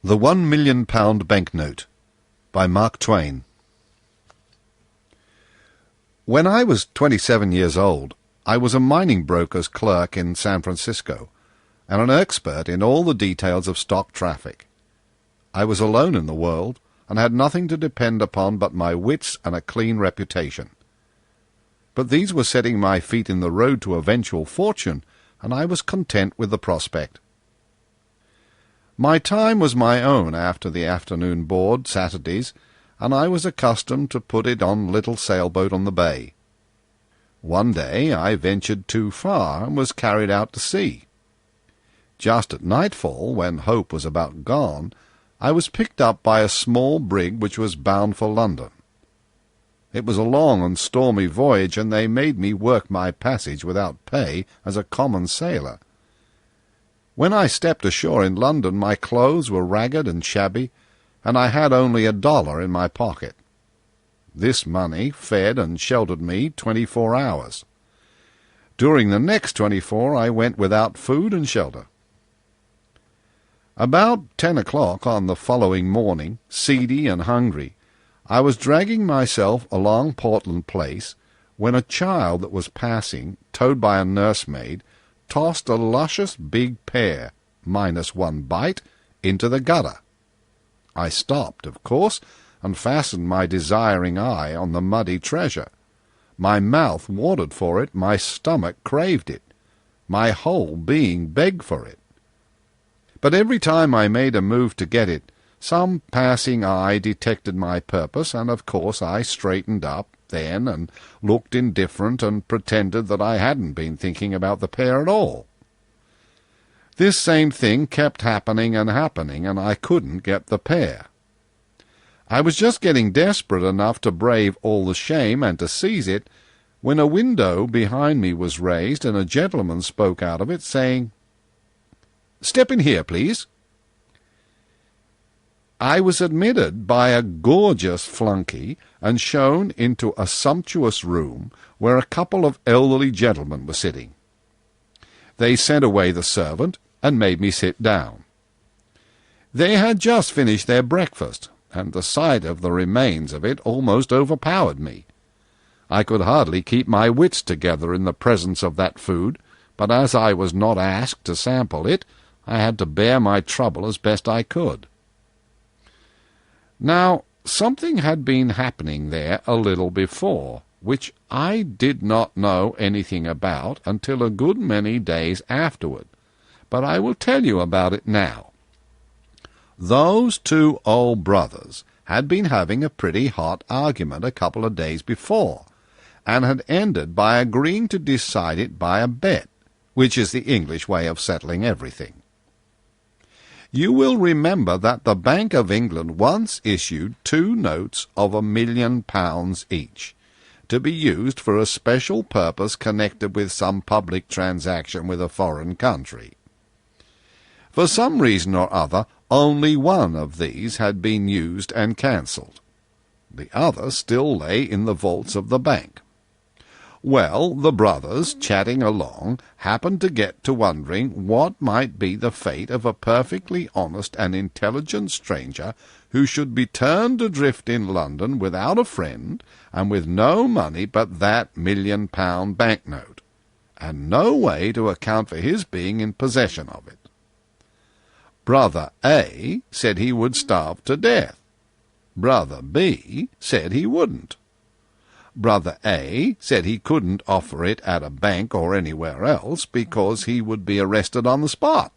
The £1,000,000 Banknote by Mark Twain. When I was 27 years old, I was a mining broker's clerk in San Francisco, and an expert in all the details of stock traffic. I was alone in the world, and had nothing to depend upon but my wits and a clean reputation. But these were setting my feet in the road to eventual fortune, and I was content with the prospect. My time was my own after the afternoon board Saturdays, and I was accustomed to put it on little sailboat on the bay. One day I ventured too far and was carried out to sea. Just at nightfall, when hope was about gone, I was picked up by a small brig which was bound for London. It was a long and stormy voyage, and they made me work my passage without pay as a common sailor. When I stepped ashore in London, my clothes were ragged and shabby, and I had only $1 in my pocket. This money fed and sheltered me 24 hours. During the next 24 I went without food and shelter. About 10 o'clock on the following morning, seedy and hungry, I was dragging myself along Portland Place when a child that was passing, towed by a nursemaid, tossed a luscious big pear, minus one bite, into the gutter. I stopped, of course, and fastened my desiring eye on the muddy treasure. My mouth watered for it, my stomach craved it, my whole being begged for it. But every time I made a move to get it, some passing eye detected my purpose, and of course I straightened up then and looked indifferent and pretended that I hadn't been thinking about the pear at all. This same thing kept happening, and I couldn't get the pear. I was just getting desperate enough to brave all the shame and to seize it, when a window behind me was raised, and a gentleman spoke out of it, saying, "Step in here, please." I was admitted by a gorgeous flunkey and shown into a sumptuous room where a couple of elderly gentlemen were sitting. They sent away the servant and made me sit down. They had just finished their breakfast, and the sight of the remains of it almost overpowered me. I could hardly keep my wits together in the presence of that food, but as I was not asked to sample it, I had to bear my trouble as best I could. Now, something had been happening there a little before, which I did not know anything about until a good many days afterward, but I will tell you about it now. Those two old brothers had been having a pretty hot argument a couple of days before, and had ended by agreeing to decide it by a bet, which is the English way of settling everything. You will remember that the Bank of England once issued 2 notes of £1,000,000 each, to be used for a special purpose connected with some public transaction with a foreign country. For some reason or other, only one of these had been used and cancelled. The other still lay in the vaults of the bank. Well, the brothers, chatting along, happened to get to wondering what might be the fate of a perfectly honest and intelligent stranger who should be turned adrift in London without a friend, and with no money but that £1,000,000 banknote, and no way to account for his being in possession of it. Brother A said he would starve to death. Brother B said he wouldn't. Brother A said he couldn't offer it at a bank or anywhere else because he would be arrested on the spot.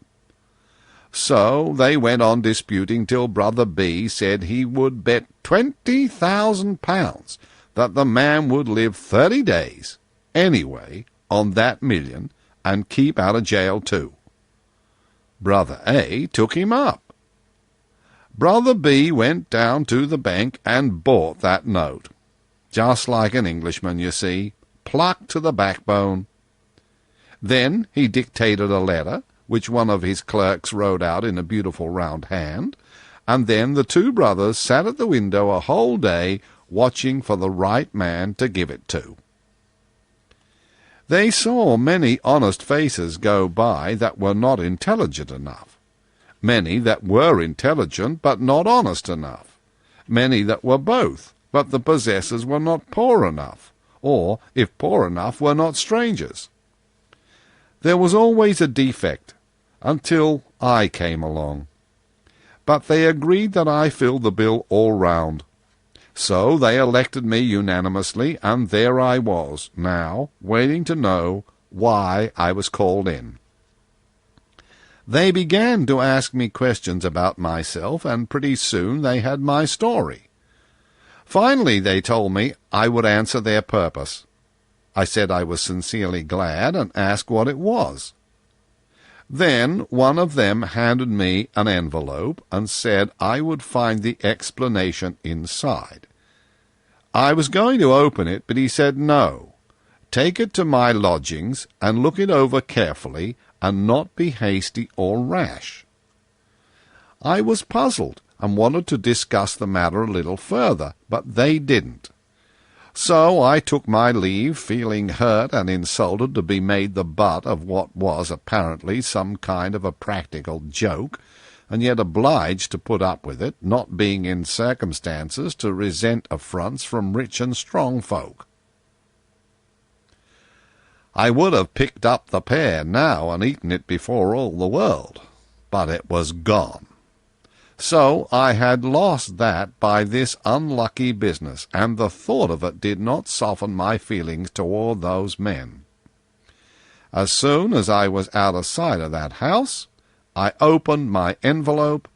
So they went on disputing till Brother B said he would bet £20,000 that the man would live 30 days, anyway, on that million, and keep out of jail too. Brother A took him up. Brother B went down to the bank and bought that note. Just like an Englishman, you see, plucked to the backbone. Then he dictated a letter, which one of his clerks wrote out in a beautiful round hand, and then the two brothers sat at the window a whole day watching for the right man to give it to. They saw many honest faces go by that were not intelligent enough, many that were intelligent but not honest enough, many that were both, but the possessors were not poor enough, or, if poor enough, were not strangers. There was always a defect, until I came along. But they agreed that I filled the bill all round. So they elected me unanimously, and there I was, now, waiting to know why I was called in. They began to ask me questions about myself, and pretty soon they had my story. Finally they told me I would answer their purpose. I said I was sincerely glad, and asked what it was. Then one of them handed me an envelope, and said I would find the explanation inside. I was going to open it, but he said no. Take it to my lodgings, and look it over carefully, and not be hasty or rash. I was puzzled, and wanted to discuss the matter a little further, but they didn't. So I took my leave, feeling hurt and insulted to be made the butt of what was apparently some kind of a practical joke, and yet obliged to put up with it, not being in circumstances to resent affronts from rich and strong folk. I would have picked up the pear now and eaten it before all the world, but it was gone. So I had lost that by this unlucky business, and the thought of it did not soften my feelings toward those men. As soon as I was out of sight of that house, I opened my envelope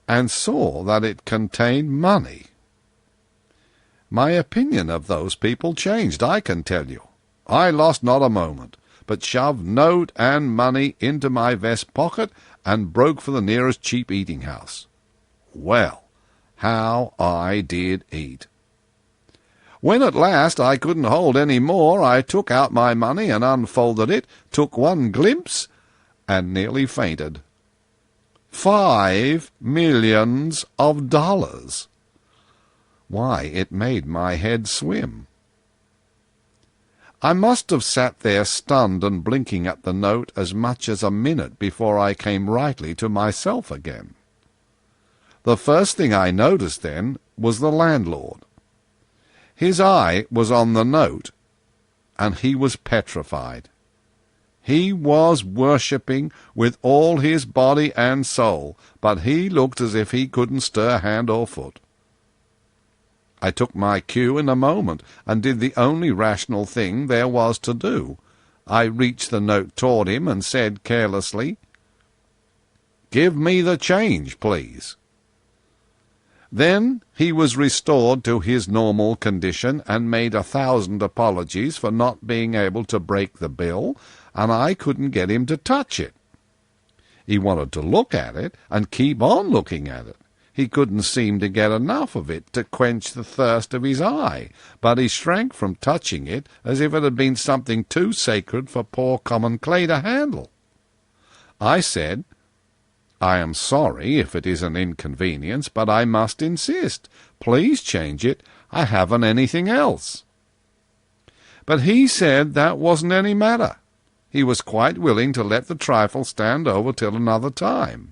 and saw that it contained money. My opinion of those people changed, I can tell you. I lost not a moment, but shoved note and money into my vest pocket and broke for the nearest cheap eating-house. Well, how I did eat! When at last I couldn't hold any more, I took out my money and unfolded it, took one glimpse, and nearly fainted. $5 million! Why, it made my head swim. I must have sat there stunned and blinking at the note as much as a minute before I came rightly to myself again. The first thing I noticed then was the landlord. His eye was on the note, and he was petrified. He was worshipping with all his body and soul, but he looked as if he couldn't stir hand or foot. I took my cue in a moment, and did the only rational thing there was to do. I reached the note toward him and said carelessly, "Give me the change, please." Then he was restored to his normal condition, and made 1,000 apologies for not being able to break the bill, and I couldn't get him to touch it. He wanted to look at it, and keep on looking at it. He couldn't seem to get enough of it to quench the thirst of his eye, but he shrank from touching it as if it had been something too sacred for poor common clay to handle. I said, "I am sorry if it is an inconvenience, but I must insist. Please change it. I haven't anything else." But he said that wasn't any matter. He was quite willing to let the trifle stand over till another time.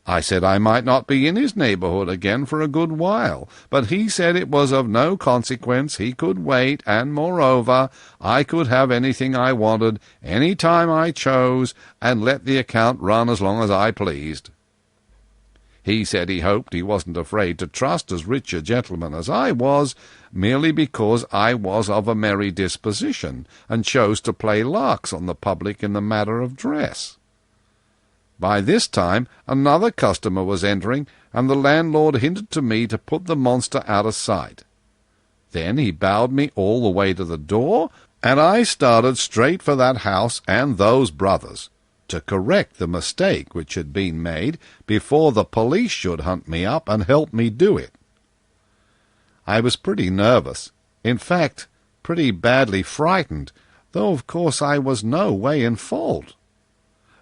I said I might not be in his neighbourhood again for a good while, but he said it was of no consequence, he could wait, and moreover, I could have anything I wanted, any time I chose, and let the account run as long as I pleased. He said he hoped he wasn't afraid to trust as rich a gentleman as I was, merely because I was of a merry disposition, and chose to play larks on the public in the matter of dress. By this time another customer was entering, and the landlord hinted to me to put the monster out of sight. Then he bowed me all the way to the door, and I started straight for that house and those brothers, to correct the mistake which had been made before the police should hunt me up and help me do it. I was pretty nervous, in fact, pretty badly frightened, though of course I was no way in fault.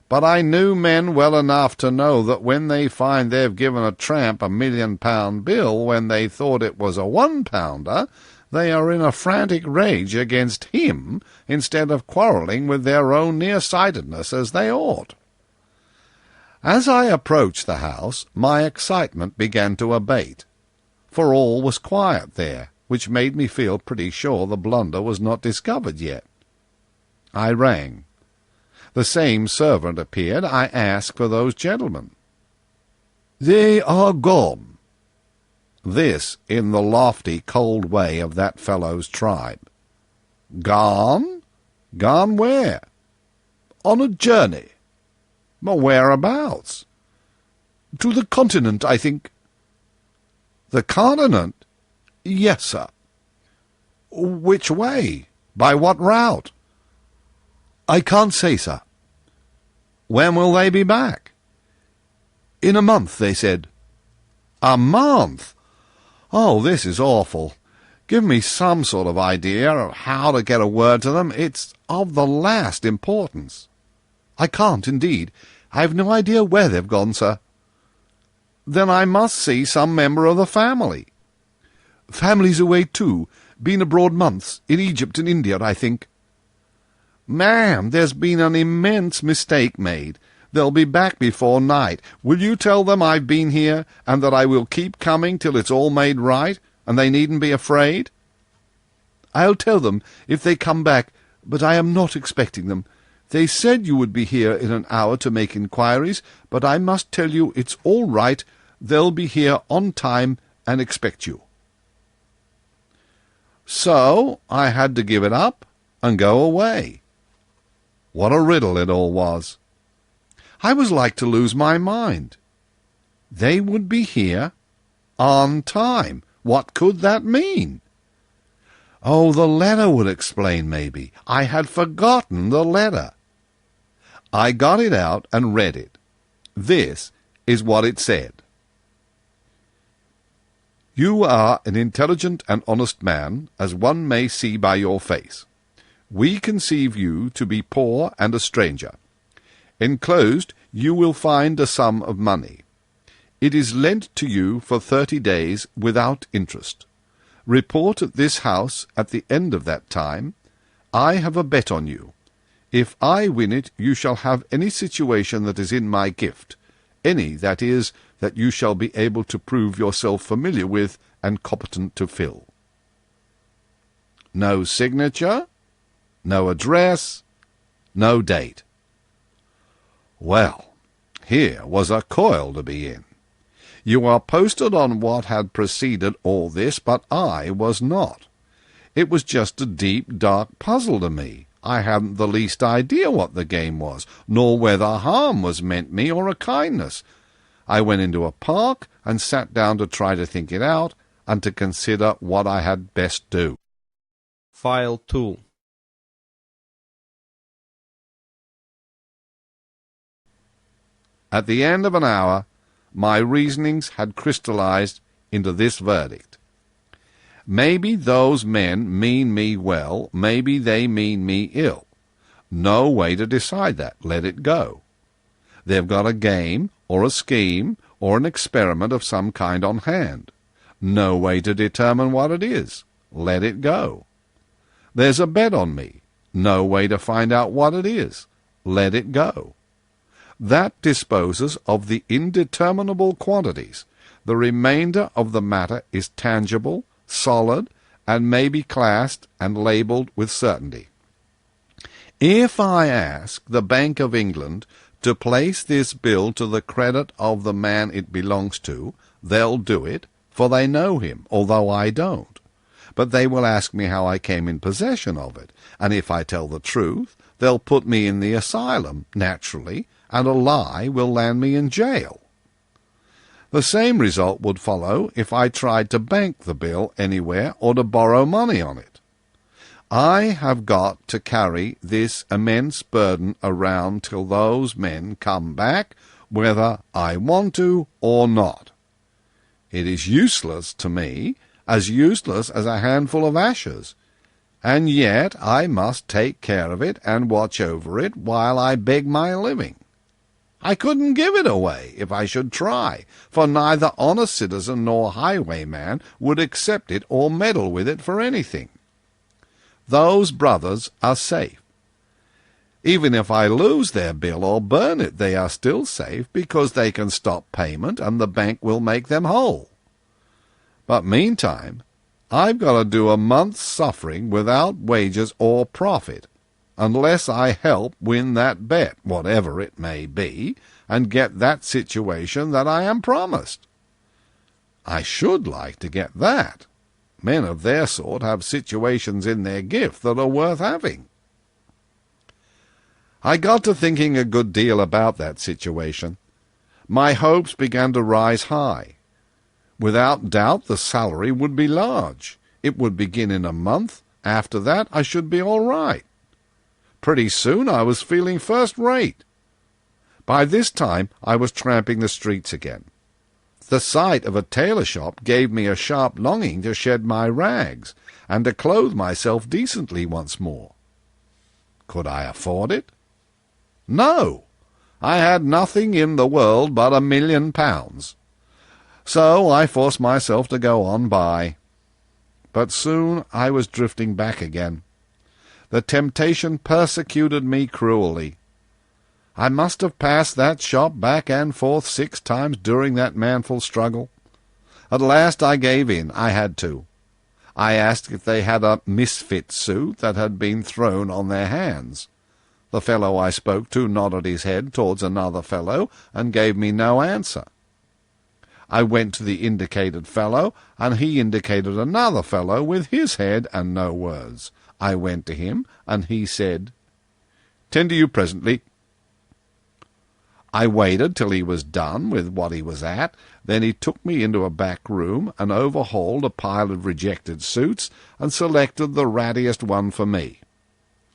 But I knew men well enough to know that when they find they've given a tramp a £1,000,000 bill when they thought it was a £1, they are in a frantic rage against him instead of quarrelling with their own near-sightedness as they ought. As I approached the house, my excitement began to abate, for all was quiet there, which made me feel pretty sure the blunder was not discovered yet. I rang. The same servant appeared. I asked for those gentlemen. "They are gone." This in the lofty, cold way of that fellow's tribe. "Gone? Gone where?" "On a journey." "Whereabouts?" "To the continent, I think." "The continent?" "Yes, sir." "Which way? By what route?" "I can't say, sir." "When will they be back?" "In a month, they said." "A month? Oh, this is awful. Give me some sort of idea of how to get a word to them. It's of the last importance." "I can't, indeed. I've no idea where they've gone, sir." "Then I must see some member of the family." "Family's away too. Been abroad months. In Egypt and India, I think." "Ma'am, there's been an immense mistake made. They'll be back before night. Will you tell them I've been here, and that I will keep coming till it's all made right, and they needn't be afraid?" "I'll tell them if they come back, but I am not expecting them. They said you would be here in an hour to make inquiries, but I must tell you it's all right. They'll be here on time and expect you." So I had to give it up and go away. What a riddle it all was. I was like to lose my mind. They would be here on time. What could that mean? Oh, the letter would explain, maybe. I had forgotten the letter. I got it out and read it. This is what it said. "You are an intelligent and honest man, as one may see by your face. We conceive you to be poor and a stranger. Enclosed you will find a sum of money. It is lent to you for 30 days without interest. Report at this house at the end of that time. I have a bet on you. If I win it, you shall have any situation that is in my gift, any, that is, that you shall be able to prove yourself familiar with and competent to fill." No signature, no address, no date. Well, here was a coil to be in. You are posted on what had preceded all this, but I was not. It was just a deep, dark puzzle to me. I hadn't the least idea what the game was, nor whether harm was meant me or a kindness. I went into a park and sat down to try to think it out and to consider what I had best do. File 2. At the end of an hour, my reasonings had crystallized into this verdict. Maybe those men mean me well, maybe they mean me ill. No way to decide that. Let it go. They've got a game, or a scheme, or an experiment of some kind on hand. No way to determine what it is. Let it go. There's a bet on me. No way to find out what it is. Let it go. That disposes of the indeterminable quantities. The remainder of the matter is tangible, solid, and may be classed and labelled with certainty. If I ask the Bank of England to place this bill to the credit of the man it belongs to, they'll do it, for they know him, although I don't. But they will ask me how I came in possession of it, and if I tell the truth, they'll put me in the asylum, naturally, and a lie will land me in jail. The same result would follow if I tried to bank the bill anywhere or to borrow money on it. I have got to carry this immense burden around till those men come back, whether I want to or not. It is useless to me, as useless as a handful of ashes, and yet I must take care of it and watch over it while I beg my living. I couldn't give it away if I should try, for neither honest citizen nor highwayman would accept it or meddle with it for anything. Those brothers are safe. Even if I lose their bill or burn it, they are still safe because they can stop payment and the bank will make them whole. But meantime, I've got to do a month's suffering without wages or profit, unless I help win that bet, whatever it may be, and get that situation that I am promised. I should like to get that. Men of their sort have situations in their gift that are worth having. I got to thinking a good deal about that situation. My hopes began to rise high. Without doubt the salary would be large. It would begin in a month. After that I should be all right. Pretty soon I was feeling first rate. By this time I was tramping the streets again. The sight of a tailor shop gave me a sharp longing to shed my rags, and to clothe myself decently once more. Could I afford it? No! I had nothing in the world but £1,000,000. So I forced myself to go on by. But soon I was drifting back again. The temptation persecuted me cruelly. I must have passed that shop back and forth 6 times during that manful struggle. At last I gave in. I had to. I asked if they had a misfit suit that had been thrown on their hands. The fellow I spoke to nodded his head towards another fellow and gave me no answer. I went to the indicated fellow, and he indicated another fellow with his head and no words. I went to him, and he said, "Tend to you presently." I waited till he was done with what he was at, then he took me into a back room and overhauled a pile of rejected suits and selected the rattiest one for me.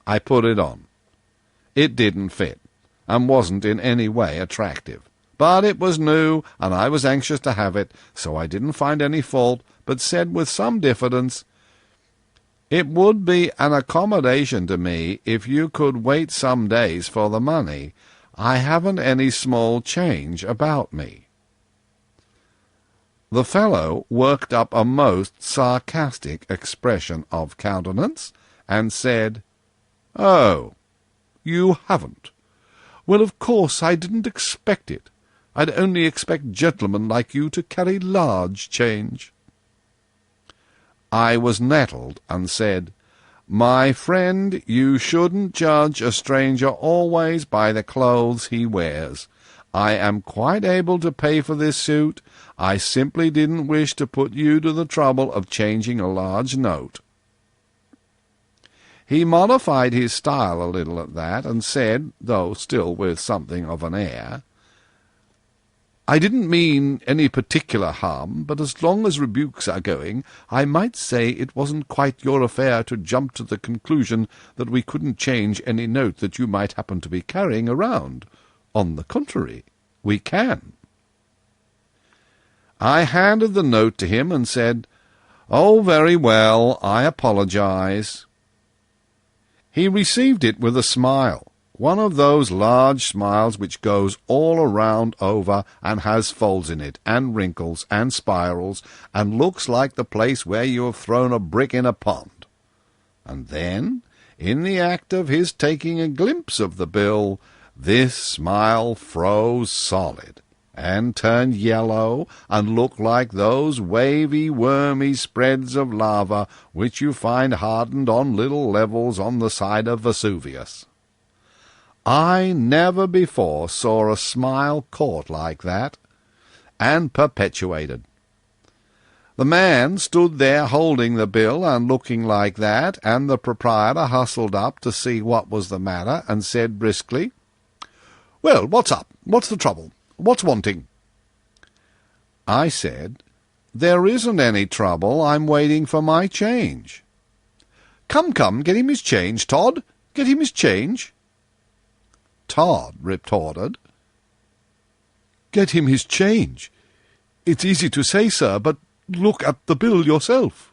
I put it on. It didn't fit, and wasn't in any way attractive. But it was new, and I was anxious to have it, so I didn't find any fault, but said with some diffidence, "It would be an accommodation to me if you could wait some days for the money. I haven't any small change about me." The fellow worked up a most sarcastic expression of countenance, and said, "Oh, you haven't? Well, of course I didn't expect it. I'd only expect gentlemen like you to carry large change." I was nettled, and said, "My friend, you shouldn't judge a stranger always by the clothes he wears. I am quite able to pay for this suit. I simply didn't wish to put you to the trouble of changing a large note." He modified his style a little at that, and said, though still with something of an air, "I didn't mean any particular harm, but as long as rebukes are going, I might say it wasn't quite your affair to jump to the conclusion that we couldn't change any note that you might happen to be carrying around. On the contrary, we can." I handed the note to him and said, "Oh, very well, I apologize." He received it with a smile, one of those large smiles which goes all around over and has folds in it, and wrinkles, and spirals, and looks like the place where you have thrown a brick in a pond. And then, in the act of his taking a glimpse of the bill, this smile froze solid, and turned yellow, and looked like those wavy, wormy spreads of lava which you find hardened on little levels on the side of Vesuvius. I never before saw a smile caught like that, and perpetuated. The man stood there holding the bill and looking like that, and the proprietor hustled up to see what was the matter, and said briskly, "Well, what's up? What's the trouble? What's wanting?" I said, "There isn't any trouble. I'm waiting for my change." "Come, get him his change, Todd. Get him his change." Todd retorted, "Get him his change? It's easy to say, sir, but look at the bill yourself."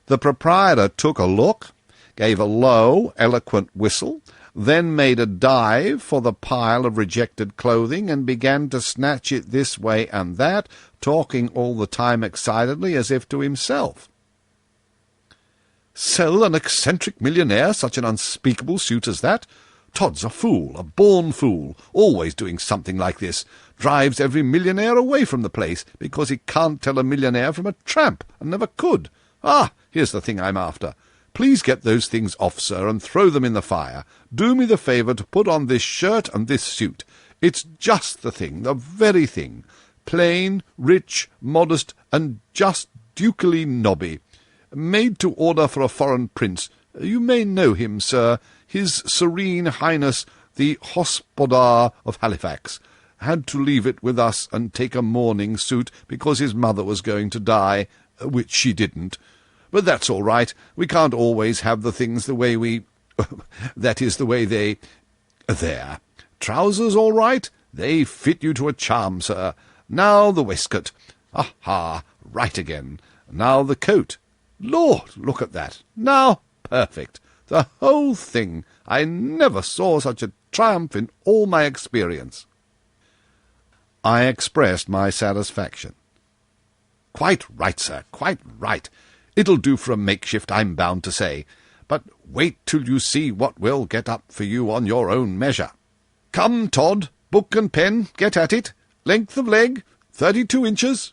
The proprietor took a look, gave a low, eloquent whistle, then made a dive for the pile of rejected clothing, and began to snatch it this way and that, talking all the time excitedly as if to himself. Sell an eccentric millionaire such an unspeakable suit as that? Todd's a fool, a born fool, always doing something like this. Drives every millionaire away from the place, because he can't tell a millionaire from a tramp, and never could. Ah, here's the thing I'm after. Please get those things off, sir, and throw them in the fire. Do me the favour to put on this shirt and this suit. It's just the thing, the very thing. Plain, rich, modest, and just ducally nobby. Made to order for a foreign prince. You may know him, sir. His Serene Highness the Hospodar of Halifax had to leave it with us and take a mourning suit because his mother was going to die, which she didn't. But that's all right. We can't always have the things the way we... that is, the way they... There. Trousers all right? They fit you to a charm, sir. Now the waistcoat. Aha, right again. Now the coat. Lord, look at that. Now, perfect. The whole thing. I never saw such a triumph in all my experience. I expressed my satisfaction. Quite right, sir, quite right. It'll do for a makeshift, I'm bound to say. But wait till you see what we'll get up for you on your own measure. Come, Todd, book and pen, get at it. Length of leg, 32 inches.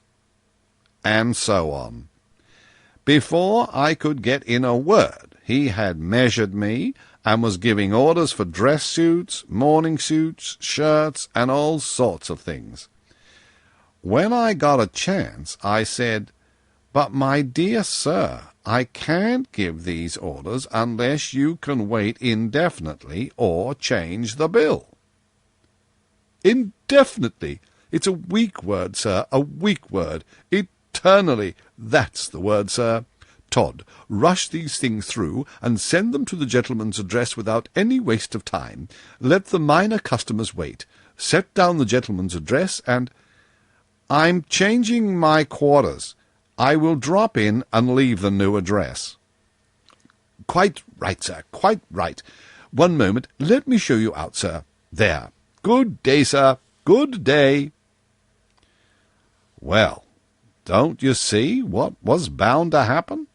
And so on. Before I could get in a word, he had measured me and was giving orders for dress suits, morning suits, shirts, and all sorts of things. When I got a chance, I said, "But, my dear sir, I can't give these orders unless you can wait indefinitely or change the bill." Indefinitely! It's a weak word, sir, a weak word. Eternally, that's the word, sir. Todd, rush these things through and send them to the gentleman's address without any waste of time. Let the minor customers wait. Set down the gentleman's address and... I'm changing my quarters. I will drop in and leave the new address. Quite right, sir, quite right. One moment, let me show you out, sir. There. Good day, sir. Good day. Well, don't you see what was bound to happen?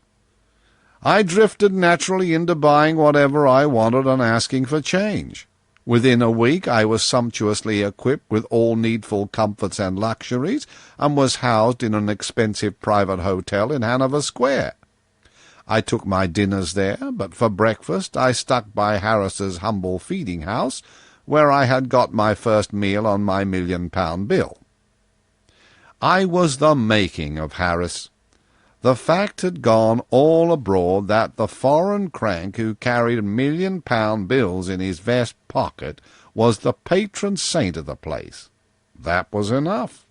I drifted naturally into buying whatever I wanted and asking for change. Within a week I was sumptuously equipped with all needful comforts and luxuries, and was housed in an expensive private hotel in Hanover Square. I took my dinners there, but for breakfast I stuck by Harris's humble feeding-house, where I had got my first meal on my £1,000,000 bill. I was the making of Harris. The fact had gone all abroad that the foreign crank who carried £1,000,000 bills in his vest pocket was the patron saint of the place. That was enough.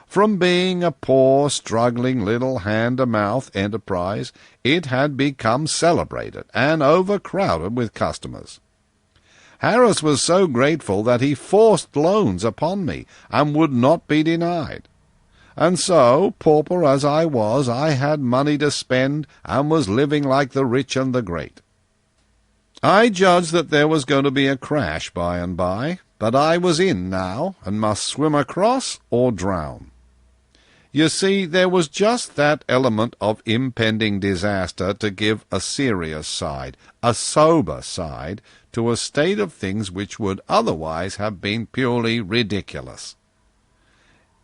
From being a poor, struggling little hand-to-mouth enterprise, it had become celebrated and overcrowded with customers. Harris was so grateful that he forced loans upon me and would not be denied. And so, pauper as I was, I had money to spend and was living like the rich and the great. I judged that there was going to be a crash by and by, but I was in now and must swim across or drown. You see, there was just that element of impending disaster to give a serious side, a sober side, to a state of things which would otherwise have been purely ridiculous.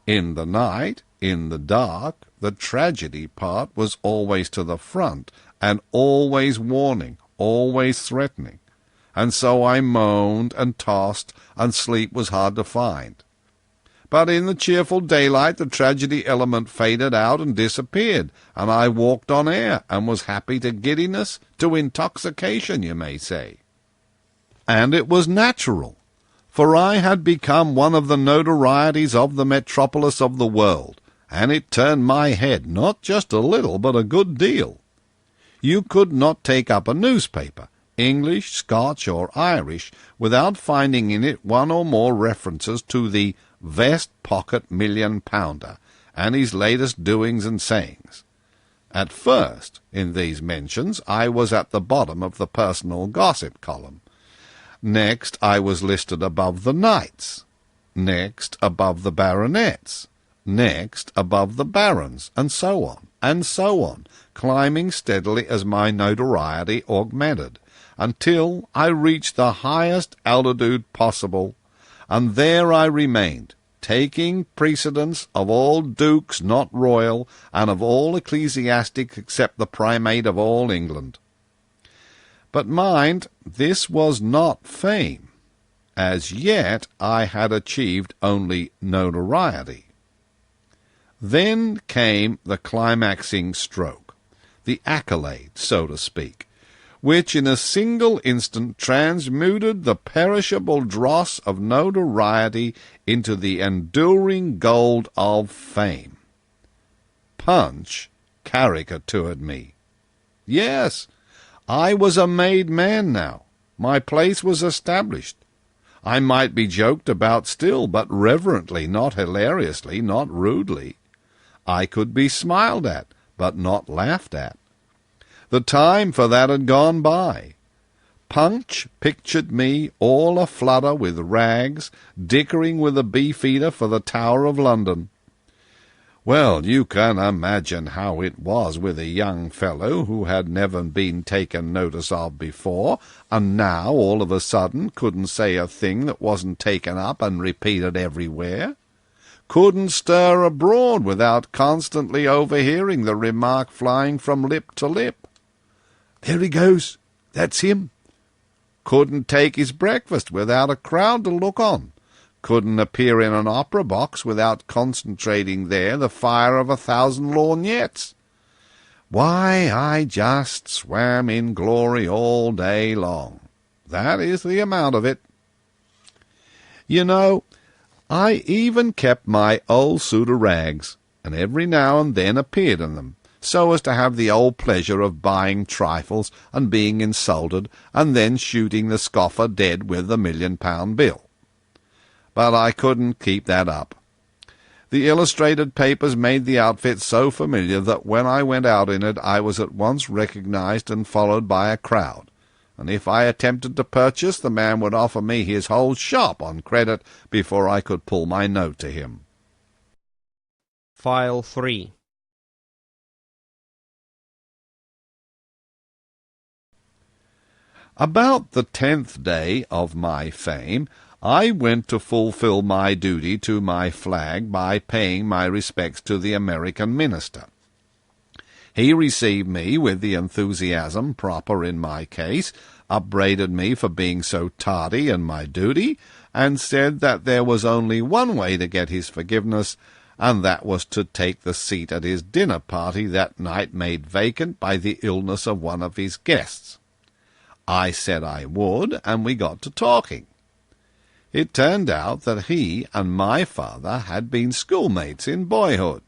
In the night, in the dark, the tragedy part was always to the front, and always warning, always threatening. And so I moaned and tossed, and sleep was hard to find. But in the cheerful daylight the tragedy element faded out and disappeared, and I walked on air, and was happy to giddiness, to intoxication, you may say. And it was natural, for I had become one of the notorieties of the metropolis of the world, and it turned my head not just a little, but a good deal. You could not take up a newspaper, English, Scotch, or Irish, without finding in it one or more references to the vest-pocket £1,000,000 and his latest doings and sayings. At first, in these mentions, I was at the bottom of the personal gossip column. Next, I was listed above the knights. Next, above the baronets. Next, above the barons, and so on, and so on, climbing steadily as my notoriety augmented, until I reached the highest altitude possible, and there I remained, taking precedence of all dukes not royal, and of all ecclesiastics except the primate of all England. But mind, this was not fame. As yet I had achieved only notoriety. Then came the climaxing stroke, the accolade, so to speak, which in a single instant transmuted the perishable dross of notoriety into the enduring gold of fame. Punch caricatured me. Yes, I was a made man now. My place was established. I might be joked about still, but reverently, not hilariously, not rudely. I could be smiled at, but not laughed at. The time for that had gone by. Punch pictured me all a-flutter with rags, dickering with a beefeater for the Tower of London. Well, you can imagine how it was with a young fellow who had never been taken notice of before, and now, all of a sudden, couldn't say a thing that wasn't taken up and repeated everywhere. Couldn't stir abroad without constantly overhearing the remark flying from lip to lip. "There he goes. That's him." Couldn't take his breakfast without a crowd to look on. Couldn't appear in an opera box without concentrating there the fire of 1,000 lorgnettes. Why, I just swam in glory all day long. That is the amount of it. You know, I even kept my old suit of rags, and every now and then appeared in them, so as to have the old pleasure of buying trifles and being insulted, and then shooting the scoffer dead with the £1,000,000 bill. But I couldn't keep that up. The illustrated papers made the outfit so familiar that when I went out in it I was at once recognized and followed by a crowd, and if I attempted to purchase, the man would offer me his whole shop on credit before I could pull my note to him. File 3. About the 10th day of my fame, I went to fulfill my duty to my flag by paying my respects to the American minister. He received me with the enthusiasm proper in my case, upbraided me for being so tardy in my duty, and said that there was only one way to get his forgiveness, and that was to take the seat at his dinner party that night made vacant by the illness of one of his guests. I said I would, and we got to talking. It turned out that he and my father had been schoolmates in boyhood,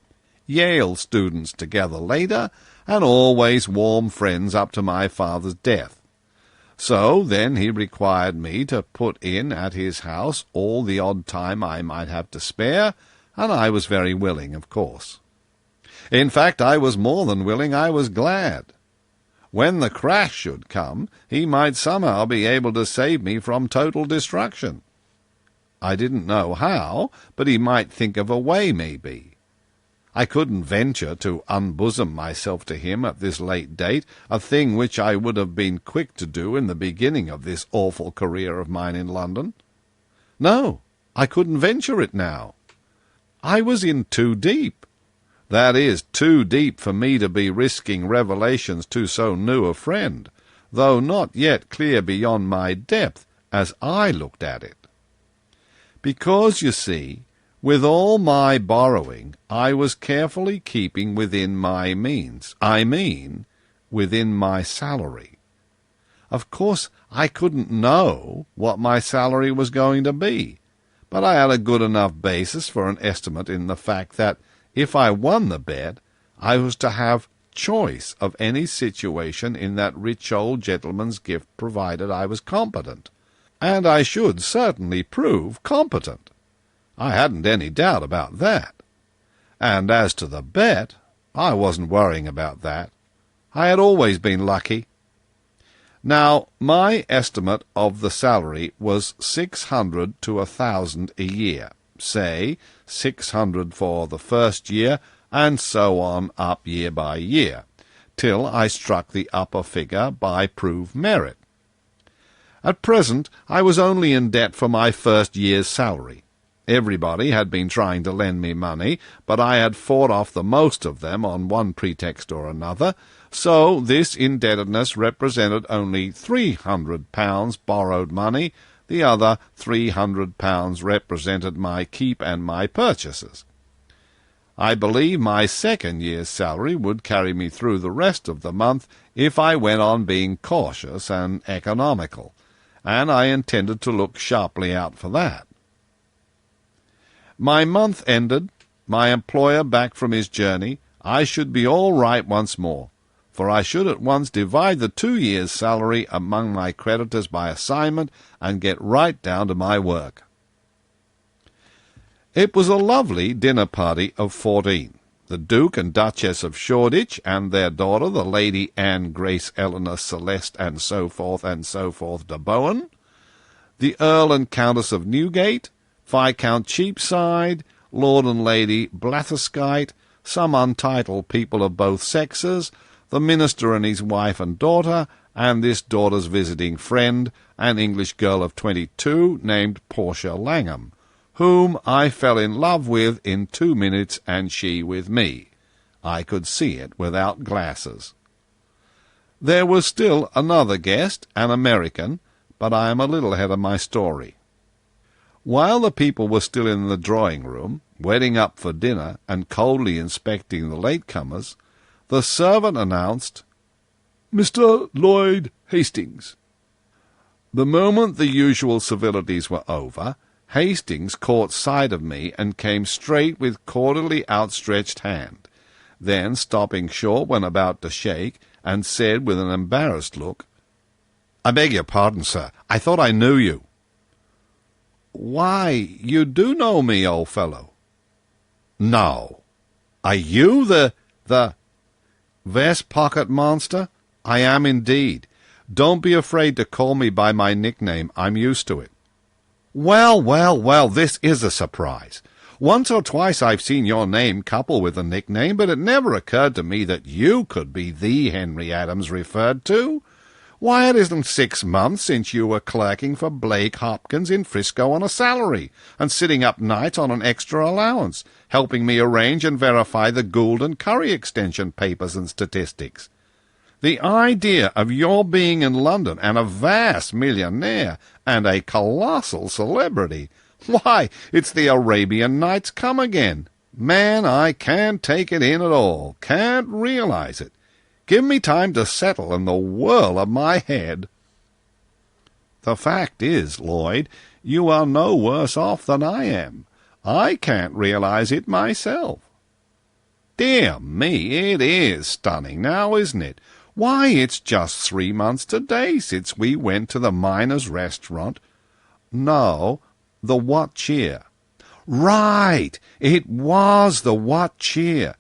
Yale students together later, and always warm friends up to my father's death. So then he required me to put in at his house all the odd time I might have to spare, and I was very willing, of course. In fact, I was more than willing, I was glad. When the crash should come, he might somehow be able to save me from total destruction. I didn't know how, but he might think of a way, maybe. I couldn't venture to unbosom myself to him at this late date, a thing which I would have been quick to do in the beginning of this awful career of mine in London. No, I couldn't venture it now. I was in too deep. That is, too deep for me to be risking revelations to so new a friend, though not yet clear beyond my depth as I looked at it. Because, you see, with all my borrowing, I was carefully keeping within my means. I mean, within my salary. Of course, I couldn't know what my salary was going to be, but I had a good enough basis for an estimate in the fact that, if I won the bet, I was to have choice of any situation in that rich old gentleman's gift provided I was competent. And I should certainly prove competent. I hadn't any doubt about that. And as to the bet, I wasn't worrying about that. I had always been lucky. Now, my estimate of the salary was 600 to 1,000 a year. Say, 600 for the first year, and so on up year by year, till I struck the upper figure by proved merit. At present I was only in debt for my first year's salary. Everybody had been trying to lend me money, but I had fought off the most of them on one pretext or another, so this indebtedness represented only £300 borrowed money. The other £300 represented my keep and my purchases. I believe my second year's salary would carry me through the rest of the month if I went on being cautious and economical, and I intended to look sharply out for that. My month ended, my employer back from his journey, I should be all right once more, for I should at once divide the 2 years' salary among my creditors by assignment and get right down to my work. It was a lovely dinner party of 14. The Duke and Duchess of Shoreditch and their daughter, the Lady Anne Grace Eleanor Celeste and so forth de Bowen, the Earl and Countess of Newgate, Viscount Cheapside, Lord and Lady Blatherskite, some untitled people of both sexes, the minister and his wife and daughter, and this daughter's visiting friend, an English girl of 22 named Portia Langham, whom I fell in love with in 2 minutes, and she with me. I could see it without glasses. There was still another guest, an American, but I am a little ahead of my story. While the people were still in the drawing-room, wetting up for dinner and coldly inspecting the latecomers, the servant announced, "Mr. Lloyd Hastings." The moment the usual civilities were over, Hastings caught sight of me and came straight with cordially outstretched hand. Then, stopping short when about to shake, and said with an embarrassed look, "I beg your pardon, sir. I thought I knew you." "Why, you do know me, old fellow." "No. Are you the vest-pocket monster?" "I am indeed. Don't be afraid to call me by my nickname. I'm used to it." Well, this is a surprise. Once or twice I've seen your name coupled with a nickname, but it never occurred to me that you could be the Henry Adams referred to. Why, it isn't 6 months since you were clerking for Blake Hopkins in Frisco on a salary, and sitting up nights on an extra allowance, helping me arrange and verify the Gould and Curry extension papers and statistics. The idea of your being in London and a vast millionaire and a colossal celebrity! Why, it's the Arabian Nights come again. Man, I can't take it in at all, can't realize it. Give me time to settle in the whirl of my head. The fact is, Lloyd, you are no worse off than I am. I can't realize it myself. Dear me, it is stunning now, isn't it? Why, it's just 3 months today since we went to the Miners' Restaurant. No, the What Cheer. Right, it was the What Cheer.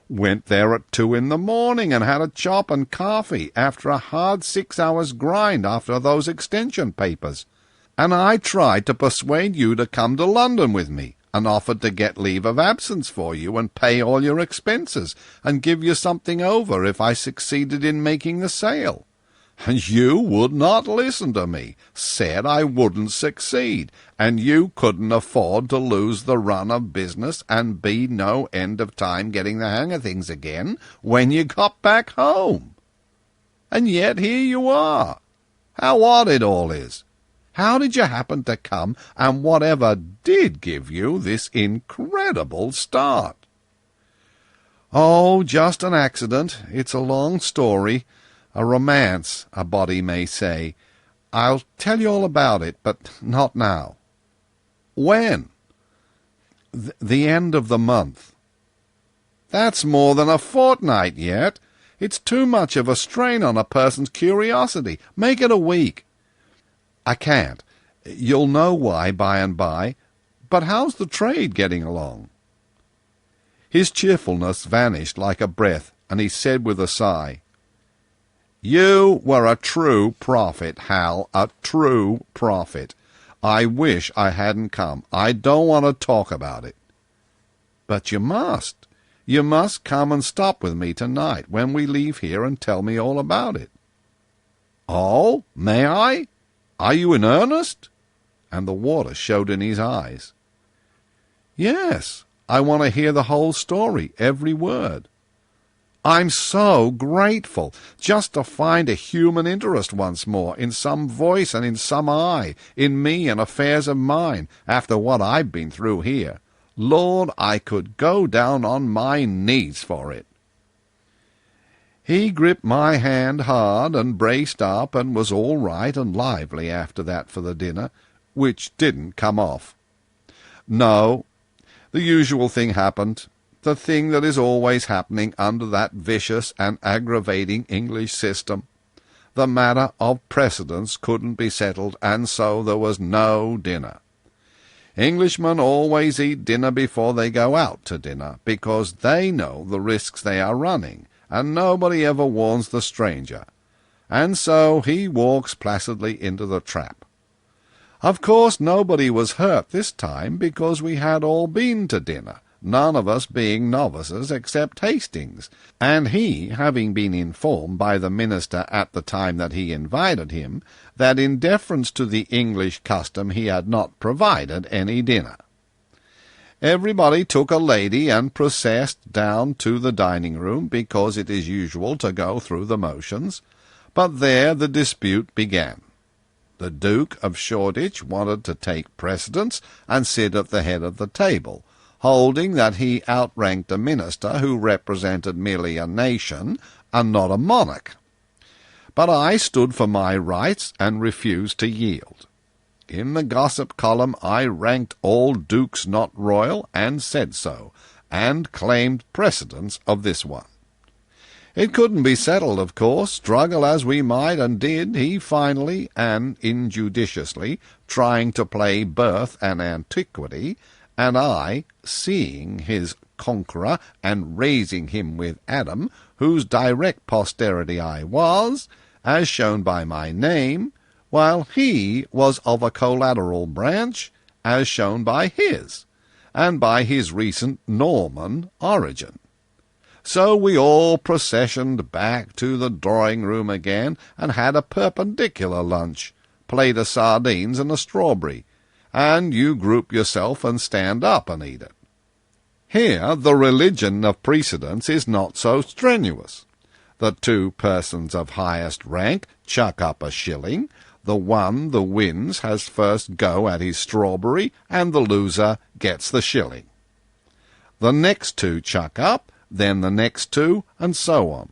Went there at 2 in the morning and had a chop and coffee after a hard 6 hours grind after those extension papers. And I tried to persuade you to come to London with me, and offered to get leave of absence for you and pay all your expenses, and give you something over if I succeeded in making the sale. And you would not listen to me, said I wouldn't succeed, and you couldn't afford to lose the run of business and be no end of time getting the hang of things again when you got back home. And yet here you are. How odd it all is. How did you happen to come, and whatever did give you this incredible start?" "Oh, just an accident. It's a long story. A romance, a body may say. I'll tell you all about it, but not now." "When?" The end of the month." "That's more than a fortnight yet. It's too much of a strain on a person's curiosity. Make it a week." "I can't. You'll know why by and by. But how's the trade getting along?" His cheerfulness vanished like a breath, and he said with a sigh, "You were a true prophet, Hal, a true prophet. I wish I hadn't come. I don't want to talk about it." "But you must. You must come and stop with me tonight when we leave here and tell me all about it." "Oh, may I? Are you in earnest?" And the water showed in his eyes. "Yes, I want to hear the whole story, every word." "I'm so grateful, just to find a human interest once more, in some voice and in some eye, in me and affairs of mine, after what I've been through here. Lord, I could go down on my knees for it." He gripped my hand hard and braced up and was all right and lively after that for the dinner, which didn't come off. No, the usual thing happened, the thing that is always happening under that vicious and aggravating English system. The matter of precedence couldn't be settled, and so there was no dinner. Englishmen always eat dinner before they go out to dinner, because they know the risks they are running, and nobody ever warns the stranger. And so he walks placidly into the trap. Of course nobody was hurt this time, because we had all been to dinner, none of us being novices except Hastings, and he having been informed by the minister at the time that he invited him that in deference to the English custom he had not provided any dinner. Everybody took a lady and processed down to the dining-room, because it is usual to go through the motions, but there the dispute began. The Duke of Shoreditch wanted to take precedence and sit at the head of the table, holding that he outranked a minister who represented merely a nation and not a monarch. But I stood for my rights and refused to yield. In the gossip column I ranked all dukes not royal, and said so, and claimed precedence of this one. It couldn't be settled, of course. Struggle as we might, and did, he finally, and injudiciously, trying to play birth and antiquity, and I, seeing his conqueror, and raising him with Adam, whose direct posterity I was, as shown by my name, while he was of a collateral branch, as shown by his, and by his recent Norman origin. So we all processioned back to the drawing-room again, and had a perpendicular lunch, plate of sardines and a strawberry, and you group yourself and stand up and eat it. Here the religion of precedence is not so strenuous. The two persons of highest rank chuck up a shilling. The one that wins has first go at his strawberry, and the loser gets the shilling. The next two chuck up, then the next two, and so on.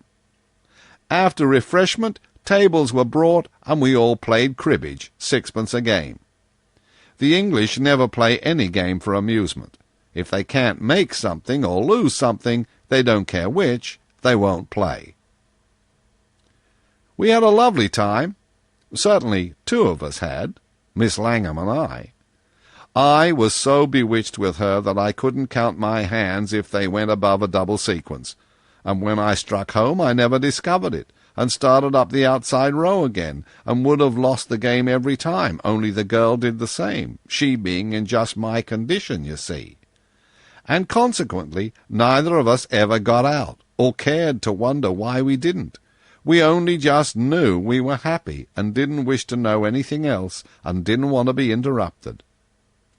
After refreshment, tables were brought, and we all played cribbage, 6pence a game. The English never play any game for amusement. If they can't make something or lose something, they don't care which, they won't play. We had a lovely time. Certainly 2 of us had, Miss Langham and I. I was so bewitched with her that I couldn't count my hands if they went above a double sequence, and when I struck home I never discovered it, and started up the outside row again, and would have lost the game every time, only the girl did the same, she being in just my condition, you see. And consequently neither of us ever got out, or cared to wonder why we didn't. We only just knew we were happy, and didn't wish to know anything else, and didn't want to be interrupted.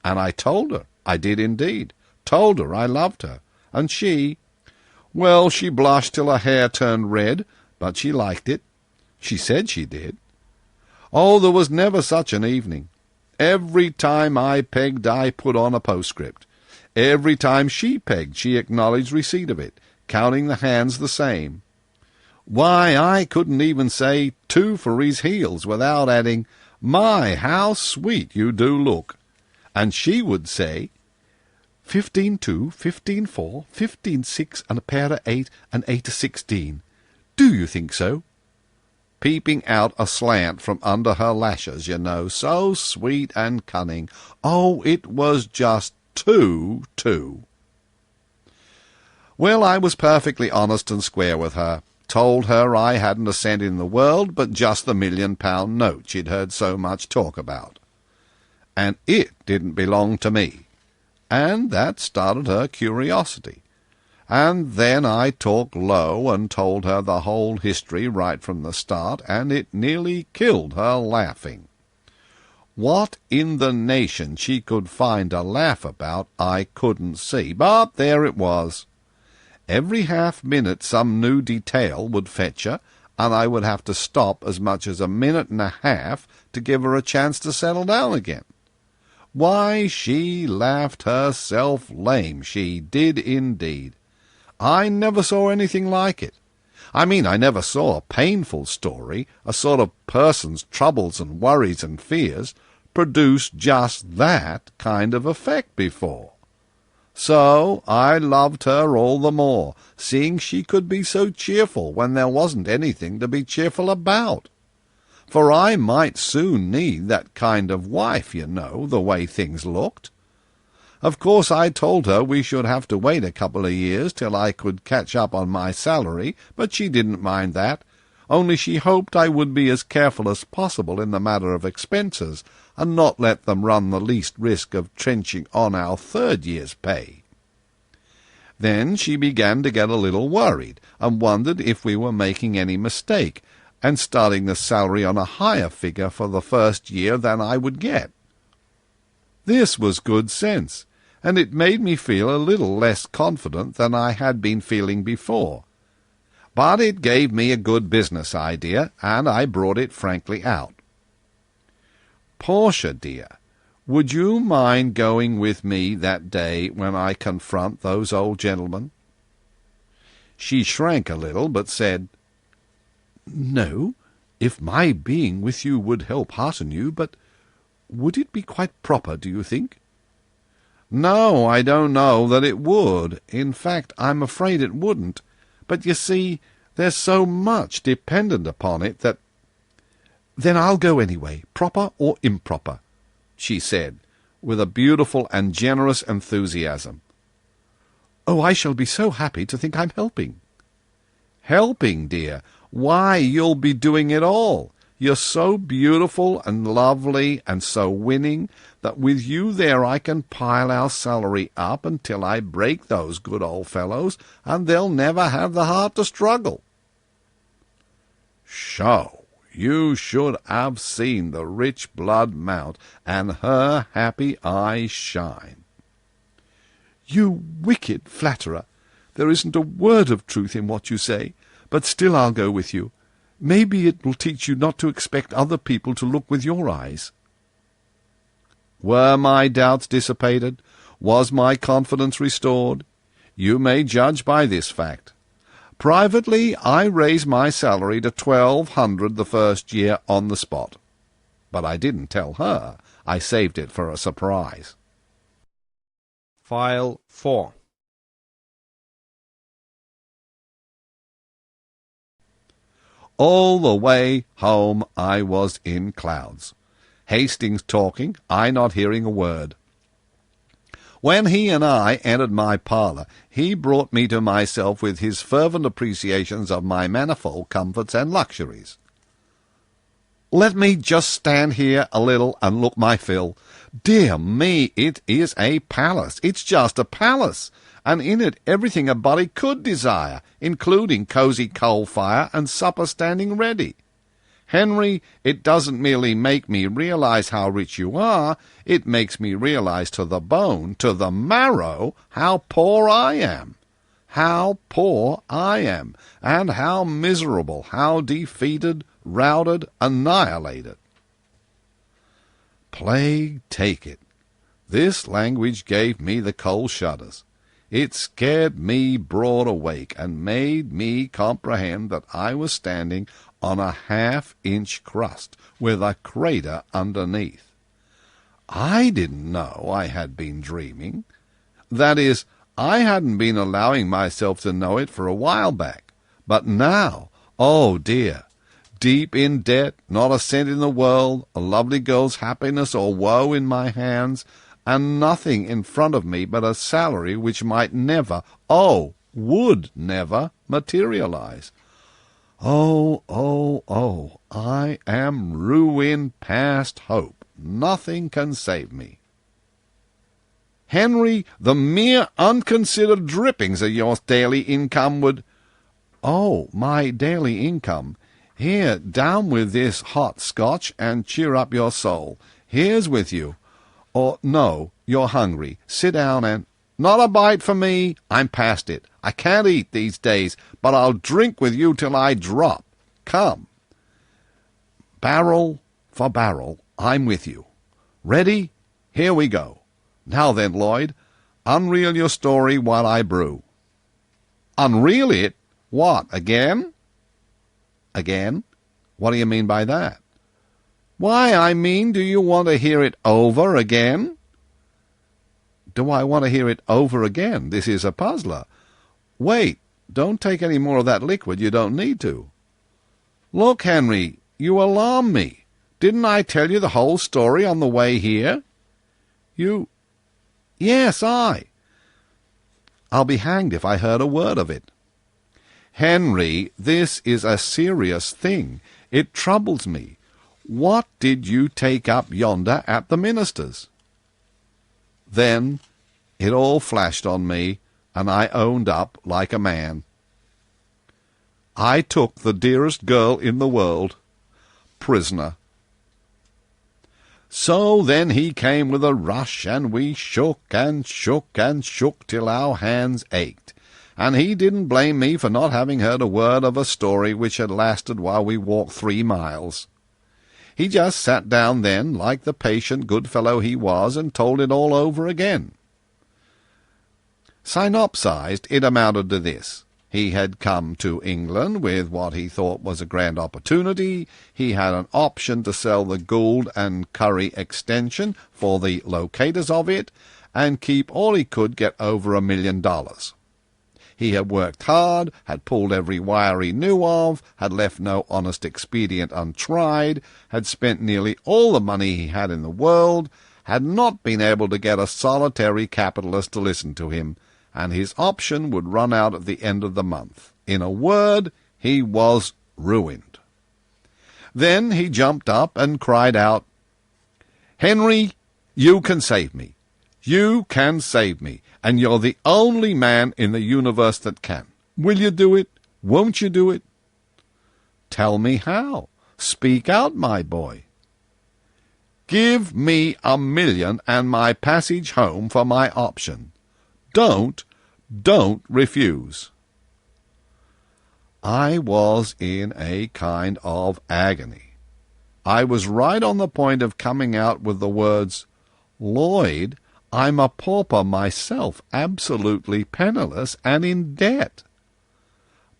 And I told her, I did indeed, told her I loved her, and she, well, she blushed till her hair turned red, but she liked it. She said she did. Oh, there was never such an evening. Every time I pegged I put on a postscript. Every time she pegged she acknowledged receipt of it, counting the hands the same. Why, I couldn't even say 2 for his heels without adding, "My, how sweet you do look." And she would say, 15-2, 15-4, 15-6, and a pair of 8, and 8-16. Do you think so? Peeping out aslant from under her lashes, you know, so sweet and cunning. Oh, it was just too. Well, I was perfectly honest and square with her. Told her I hadn't a cent in the world but just the £1,000,000 note she'd heard so much talk about. And it didn't belong to me. And that started her curiosity. And then I talked low and told her the whole history right from the start, and it nearly killed her laughing. What in the nation she could find to laugh about I couldn't see, but there it was. Every half-minute some new detail would fetch her, and I would have to stop as much as a minute and a half to give her a chance to settle down again. Why, she laughed herself lame, she did indeed. I never saw anything like it. I mean, I never saw a painful story, a sort of person's troubles and worries and fears, produce just that kind of effect before. So I loved her all the more, seeing she could be so cheerful when there wasn't anything to be cheerful about. For I might soon need that kind of wife, you know, the way things looked. Of course I told her we should have to wait a couple of years till I could catch up on my salary, but she didn't mind that, only she hoped I would be as careful as possible in the matter of expenses, and not let them run the least risk of trenching on our third year's pay. Then she began to get a little worried, and wondered if we were making any mistake, and starting the salary on a higher figure for the first year than I would get. This was good sense, and it made me feel a little less confident than I had been feeling before. But it gave me a good business idea, and I brought it frankly out. "Portia, dear, would you mind going with me that day when I confront those old gentlemen?" She shrank a little, but said, "No, if my being with you would help hearten you, but would it be quite proper, do you think?" "No, I don't know that it would. In fact, I'm afraid it wouldn't. But you see, there's so much dependent upon it that—" "Then I'll go anyway, proper or improper," she said, with a beautiful and generous enthusiasm. "Oh, I shall be so happy to think I'm helping." "Helping, dear? Why, you'll be doing it all. You're so beautiful and lovely and so winning that with you there I can pile our salary up until I break those good old fellows, and they'll never have the heart to struggle." Sho! You should have seen the rich blood mount, and her happy eyes shine. "You wicked flatterer! There isn't a word of truth in what you say, but still I'll go with you. Maybe it will teach you not to expect other people to look with your eyes." Were my doubts dissipated? Was my confidence restored? You may judge by this fact. Privately, I raised my salary to 1,200 the first year on the spot. But I didn't tell her. I saved it for a surprise. File 4. All the way home I was in clouds. Hastings talking, I not hearing a word. When he and I entered my parlour, he brought me to myself with his fervent appreciations of my manifold comforts and luxuries. "Let me just stand here a little and look my fill. Dear me, it is a palace. It's just a palace, and in it everything a body could desire, including cosy coal fire and supper standing ready. Henry, it doesn't merely make me realize how rich you are, it makes me realize to the bone, to the marrow, how poor I am. How poor I am, and how miserable, how defeated, routed, annihilated." Plague take it! This language gave me the cold shudders. It scared me broad awake, and made me comprehend that I was standing on a half-inch crust, with a crater underneath. I didn't know I had been dreaming. That is, I hadn't been allowing myself to know it for a while back. But now, oh dear, deep in debt, not a cent in the world, a lovely girl's happiness or woe in my hands, and nothing in front of me but a salary which might never, oh, would never, materialize. Oh, oh, oh, I am ruined past hope. Nothing can save me. Henry, the mere unconsidered drippings of your daily income would—" "Oh, my daily income! Here, down with this hot Scotch, and cheer up your soul. Here's with you. Or, no, you're hungry. Sit down and—" "Not a bite for me. I'm past it. I can't eat these days, but I'll drink with you till I drop. Come." Barrel for barrel, I'm with you. Ready? Here we go. Now then, Lloyd, unreel your story while I brew. Unreel it? What, again? Again? What do you mean by that? Why, I mean, do you want to hear it over again? Do I want to hear it over again? This is a puzzler. Wait, don't take any more of that liquid. You don't need to. Look, Henry, you alarm me. Didn't I tell you the whole story on the way here? You— Yes, I'll be hanged if I heard a word of it. Henry, this is a serious thing. It troubles me. What did you take up yonder at the minister's? Then it all flashed on me, and I owned up like a man. I took the dearest girl in the world, prisoner. So then he came with a rush, and we shook and shook and shook till our hands ached, and he didn't blame me for not having heard a word of a story which had lasted while we walked 3 miles. He just sat down then, like the patient good fellow he was, and told it all over again. Synopsized, it amounted to this. He had come to England with what he thought was a grand opportunity. He had an option to sell the Gould and Curry extension for the locators of it, and keep all he could get over $1 million. He had worked hard, had pulled every wire he knew of, had left no honest expedient untried, had spent nearly all the money he had in the world, had not been able to get a solitary capitalist to listen to him, and his option would run out at the end of the month. In a word, he was ruined. Then he jumped up and cried out, "Henry, you can save me. You can save me, and you're the only man in the universe that can. Will you do it? Won't you do it?" "Tell me how. Speak out, my boy." "Give me $1 million and my passage home for my option. Don't refuse." I was in a kind of agony. I was right on the point of coming out with the words, "Lloyd, I'm a pauper myself, absolutely penniless and in debt."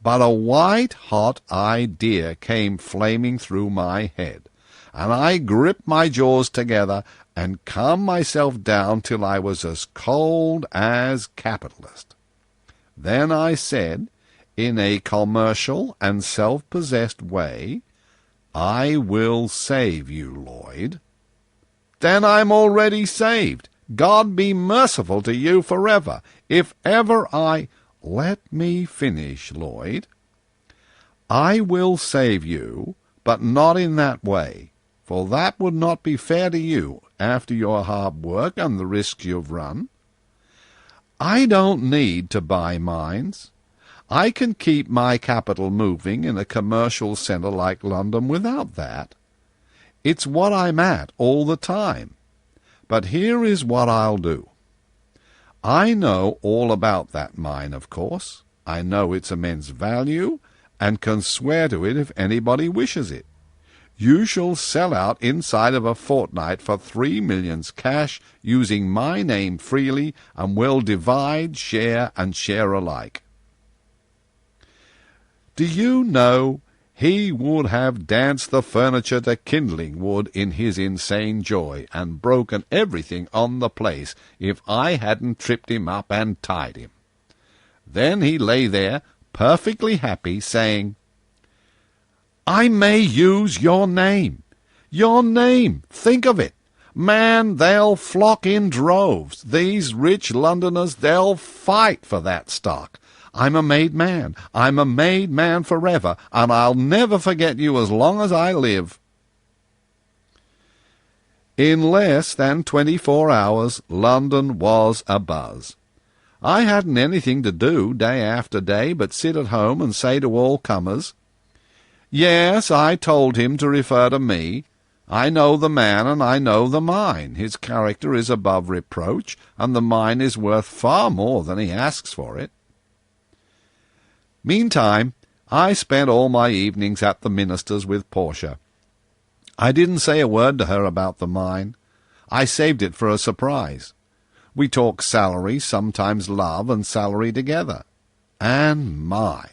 But a white-hot idea came flaming through my head, and I gripped my jaws together and calmed myself down till I was as cold as capitalist. Then I said, in a commercial and self-possessed way, "I will save you, Lloyd." "Then I'm already saved. God be merciful to you forever. If ever I—" "Let me finish, Lloyd. I will save you, but not in that way, for that would not be fair to you after your hard work and the risks you've run. I don't need to buy mines. I can keep my capital moving in a commercial centre like London without that. It's what I'm at all the time. But here is what I'll do. I know all about that mine, of course. I know its immense value, and can swear to it if anybody wishes it. You shall sell out inside of a fortnight for 3 millions cash, using my name freely, and we'll divide, share, and share alike." Do you know, he would have danced the furniture to kindling wood in his insane joy, and broken everything on the place, if I hadn't tripped him up and tied him. Then he lay there, perfectly happy, saying, "I may use your name. Your name, think of it. Man, they'll flock in droves. These rich Londoners, they'll fight for that stock. I'm a made man. I'm a made man forever, and I'll never forget you as long as I live." In less than 24 hours, London was abuzz. I hadn't anything to do day after day but sit at home and say to all comers, "Yes, I told him to refer to me. I know the man and I know the mine. His character is above reproach, and the mine is worth far more than he asks for it." Meantime, I spent all my evenings at the minister's with Portia. I didn't say a word to her about the mine. I saved it for a surprise. We talked salary, sometimes love and salary together. And my,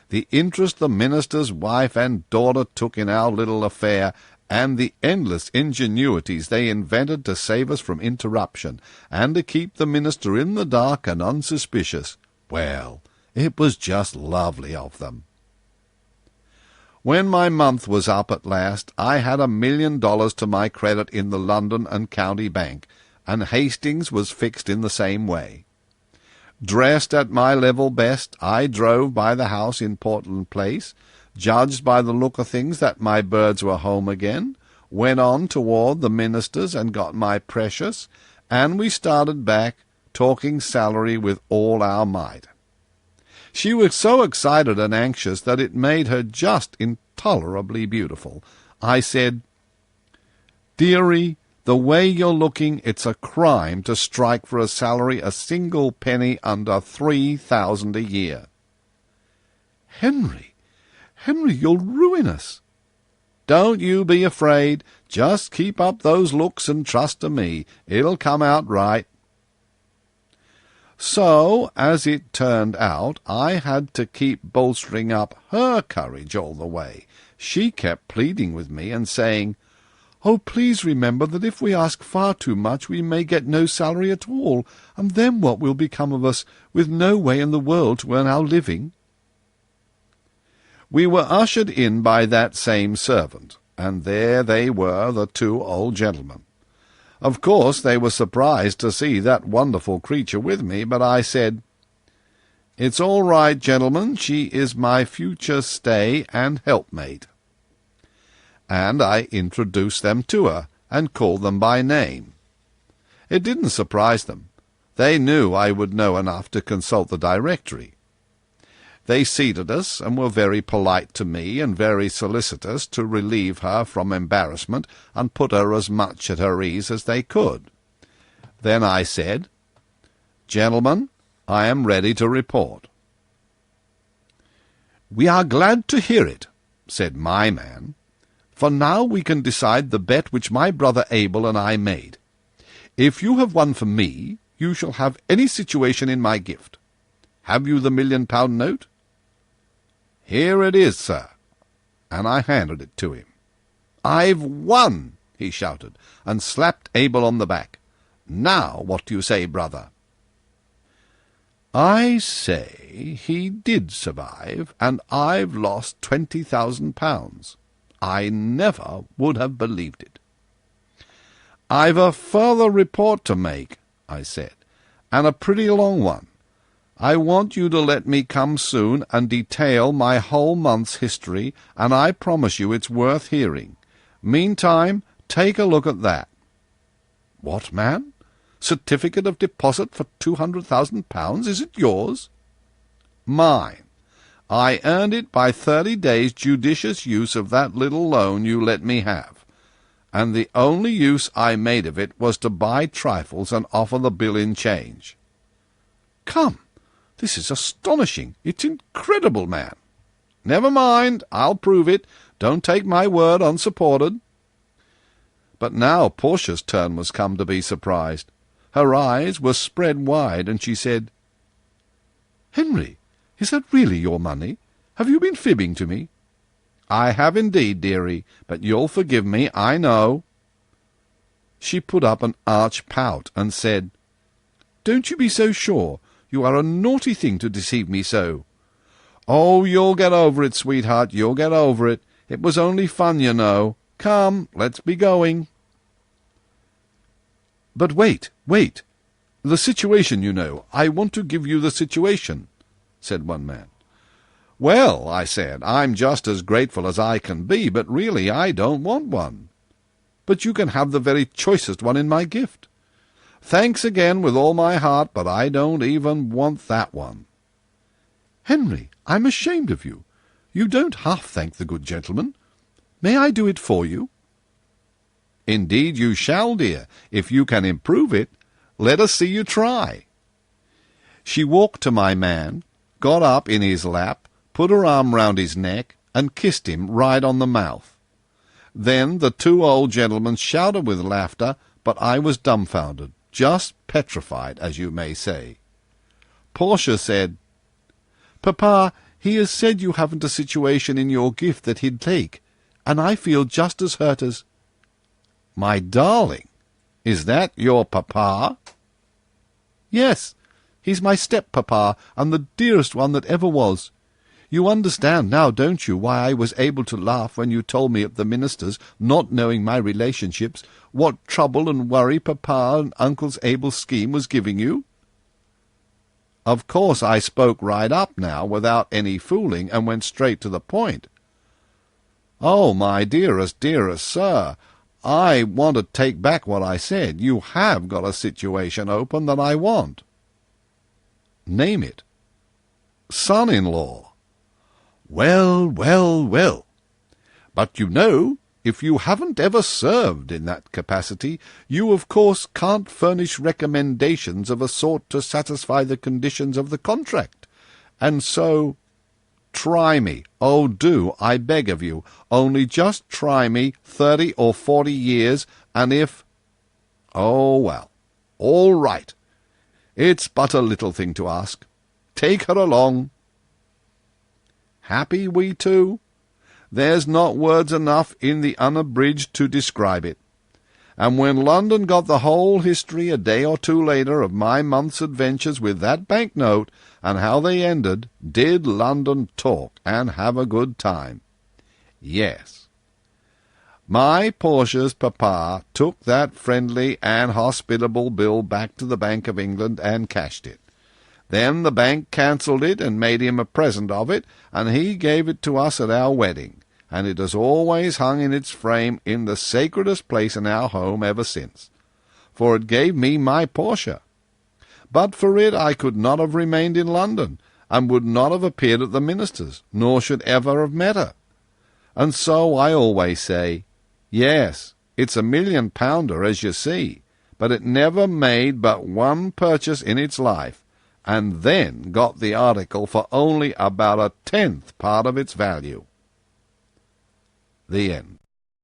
the interest the minister's wife and daughter took in our little affair, and the endless ingenuities they invented to save us from interruption, and to keep the minister in the dark and unsuspicious. Well, it was just lovely of them. When my month was up at last, I had $1 million to my credit in the London and County Bank, and Hastings was fixed in the same way. Dressed at my level best, I drove by the house in Portland Place, judged by the look of things that my birds were home again, went on toward the minister's and got my precious, and we started back, talking salary with all our might. She was so excited and anxious that it made her just intolerably beautiful. I said, "Dearie, the way you're looking, it's a crime to strike for a salary a single penny under 3,000 a year." Henry, you'll ruin us." "Don't you be afraid. Just keep up those looks and trust to me. It'll come out right." So, as it turned out, I had to keep bolstering up her courage all the way. She kept pleading with me and saying, "Oh, please remember that if we ask far too much we may get no salary at all, and then what will become of us, with no way in the world to earn our living?" We were ushered in by that same servant, and there they were, the two old gentlemen. Of course they were surprised to see that wonderful creature with me, but I said, "It's all right, gentlemen, she is my future stay and helpmate." And I introduced them to her, and called them by name. It didn't surprise them. They knew I would know enough to consult the directory. They seated us, and were very polite to me, and very solicitous to relieve her from embarrassment, and put her as much at her ease as they could. Then I said, "Gentlemen, I am ready to report." "We are glad to hear it," said my man, "for now we can decide the bet which my brother Abel and I made. If you have won for me, you shall have any situation in my gift. Have you the £1,000,000 note?" "Here it is, sir," and I handed it to him. "I've won!" he shouted, and slapped Abel on the back. "Now what do you say, brother?" "I say he did survive, and I've lost £20,000. I never would have believed it." "I've a further report to make," I said, "and a pretty long one. I want you to let me come soon and detail my whole month's history, and I promise you it's worth hearing. Meantime, take a look at that." "What, man? Certificate of deposit for £200,000? Is it yours?" "Mine. I earned it by 30 days' judicious use of that little loan you let me have, and the only use I made of it was to buy trifles and offer the bill in change." "Come, this is astonishing. It's incredible, man." "Never mind, I'll prove it. Don't take my word unsupported." But now Portia's turn was come to be surprised. Her eyes were spread wide, and she said, "Henry, is that really your money? Have you been fibbing to me?" "I have indeed, dearie, but you'll forgive me, I know." She put up an arch pout, and said, "Don't you be so sure. You are a naughty thing to deceive me so." "Oh, you'll get over it, sweetheart, you'll get over it. It was only fun, you know. Come, let's be going." "But wait. The situation, you know. I want to give you the situation," said one man. "Well," I said, "I'm just as grateful as I can be, but really I don't want one." but you can have the very choicest one in my gift. Thanks again with all my heart, but I don't even want that one." "Henry, I'm ashamed of you. You don't half thank the good gentleman. May I do it for you?" "Indeed you shall, dear, if you can improve it. Let us see you try." She walked to my man, got up in his lap, put her arm round his neck, and kissed him right on the mouth. Then the two old gentlemen shouted with laughter, but I was dumbfounded, just petrified, as you may say. Portia said, "Papa, he has said you haven't a situation in your gift that he'd take, and I feel just as hurt as—" "My darling, is that your papa?" "Yes, he's my step-papa, and the dearest one that ever was. You understand now, don't you, why I was able to laugh when you told me at the minister's, not knowing my relationships, what trouble and worry Papa and Uncle's able scheme was giving you?" Of course I spoke right up now, without any fooling, and went straight to the point. "Oh, my dearest sir, I want to take back what I said. You have got a situation open that I want." "Name it." "Son-in-law." "Well, well, well. But you know, if you haven't ever served in that capacity, you of course can't furnish recommendations of a sort to satisfy the conditions of the contract. And so, try me. Oh, do, I beg of you. Only just try me 30 or 40 years, and if— Oh, well, all right. It's but a little thing to ask. Take her along." Happy we two? There's not words enough in the unabridged to describe it. And when London got the whole history a day or two later of my month's adventures with that banknote, and how they ended, did London talk and have a good time? Yes. My Portia's papa took that friendly and hospitable bill back to the Bank of England and cashed it. Then the bank cancelled it and made him a present of it, and he gave it to us at our wedding, and it has always hung in its frame in the sacredest place in our home ever since, for it gave me my Portia. But for it I could not have remained in London, and would not have appeared at the minister's, nor should ever have met her. And so I always say, yes, it's a £1,000,000, as you see, but it never made but one purchase in its life, and then got the article for only about 1/10 part of its value. The end.